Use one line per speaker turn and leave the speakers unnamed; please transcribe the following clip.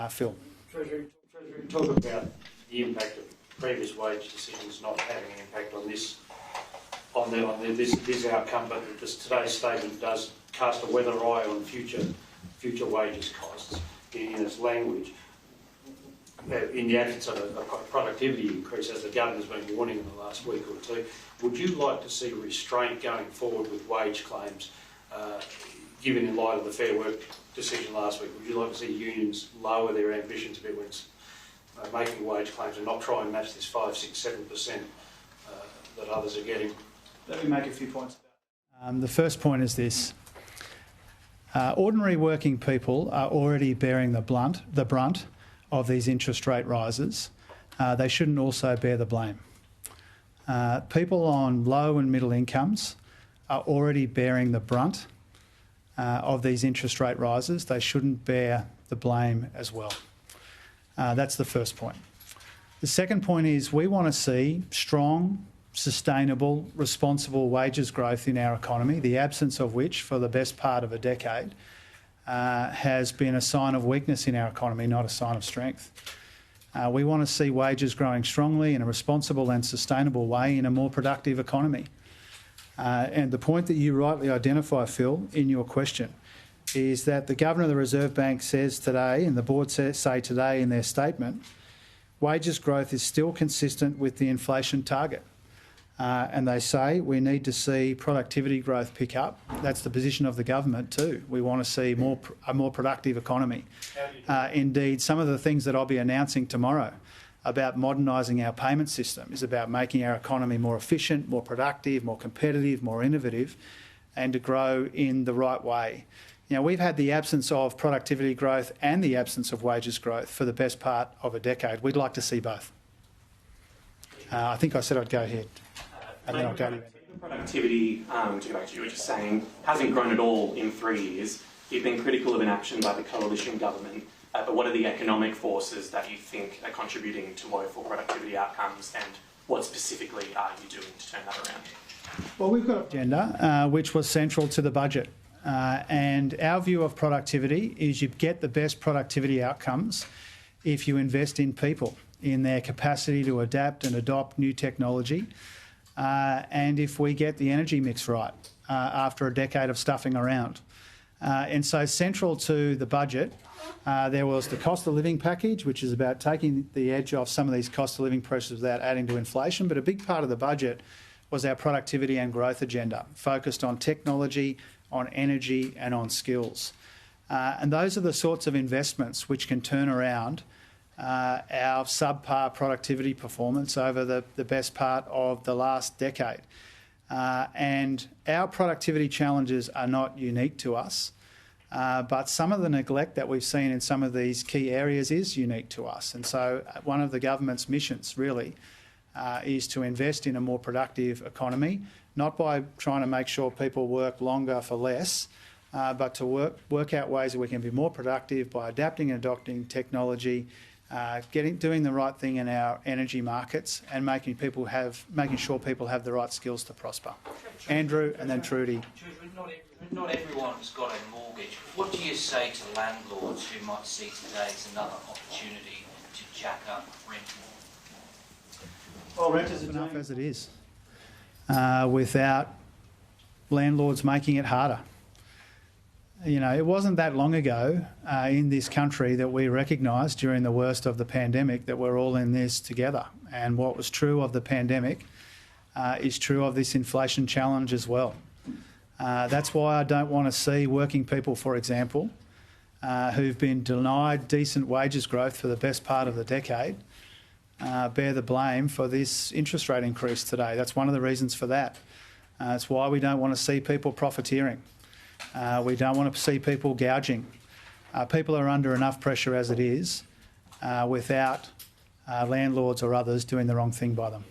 Phil.
Treasury, talk about the impact of previous wage decisions not having an impact on this outcome, but today's statement does cast a weather eye on future wages costs in its language. In the absence of a productivity increase, as the governor's been warning in the last week or two, would you like to see restraint going forward with wage claims, given in light of the Fair Work decision last week? Would you like to see unions lower their ambitions a bit when making wage claims and not try and match this 5, 6, 7% that others are getting?
Let me make a few points about that. The first point is this. Ordinary working people are already bearing the brunt of these interest rate rises. They shouldn't also bear the blame. People on low and middle incomes are already bearing the brunt of these interest rate rises. They shouldn't bear the blame as well. That's the first point. The second point is we want to see strong, sustainable, responsible wages growth in our economy, the absence of which for the best part of a decade has been a sign of weakness in our economy, not a sign of strength. We want to see wages growing strongly in a responsible and sustainable way in a more productive economy. And the point that you rightly identify, Phil, in your question is that the Governor of the Reserve Bank says today, and the board say today in their statement, wages growth is still consistent with the inflation target. And they say we need to see productivity growth pick up. That's the position of the government too. We want to see a more productive economy. Indeed, some of the things that I'll be announcing tomorrow about modernising our payment system is about making our economy more efficient, more productive, more competitive, more innovative, and to grow in the right way. You know, we've had the absence of productivity growth and the absence of wages growth for the best part of a decade. We'd like to see both. I think I said I'd go ahead. And then I'll go to you.
Productivity, to go back to you were just saying, hasn't grown at all in 3 years. You've been critical of inaction by the coalition government, but what are the economic forces that you think are contributing to woeful productivity outcomes, and what specifically are you doing to turn that around?
Well, we've got an agenda which was central to the budget, and our view of productivity is you get the best productivity outcomes if you invest in people, in their capacity to adapt and adopt new technology. And if we get the energy mix right after a decade of stuffing around. And so central to the budget, there was the cost of living package, which is about taking the edge off some of these cost of living pressures without adding to inflation. But a big part of the budget was our productivity and growth agenda, focused on technology, on energy and on skills. And those are the sorts of investments which can turn around our subpar productivity performance over the best part of the last decade. And our productivity challenges are not unique to us, but some of the neglect that we've seen in some of these key areas is unique to us. And so one of the government's missions really is to invest in a more productive economy, not by trying to make sure people work longer for less, but to work out ways that we can be more productive by adapting and adopting technology, doing the right thing in our energy markets, and making sure people have the right skills to prosper. Andrew, and then Trudy.
Not everyone's got a mortgage. What do you say to landlords who might see today as another opportunity to jack up rent more?
Well, rent is enough as it is, without landlords making it harder. You know, it wasn't that long ago in this country that we recognised during the worst of the pandemic that we're all in this together. And what was true of the pandemic is true of this inflation challenge as well. That's why I don't want to see working people, for example, who've been denied decent wages growth for the best part of the decade, bear the blame for this interest rate increase today. That's one of the reasons for that. It's why we don't want to see people profiteering. We don't want to see people gouging. People are under enough pressure as it is without landlords or others doing the wrong thing by them.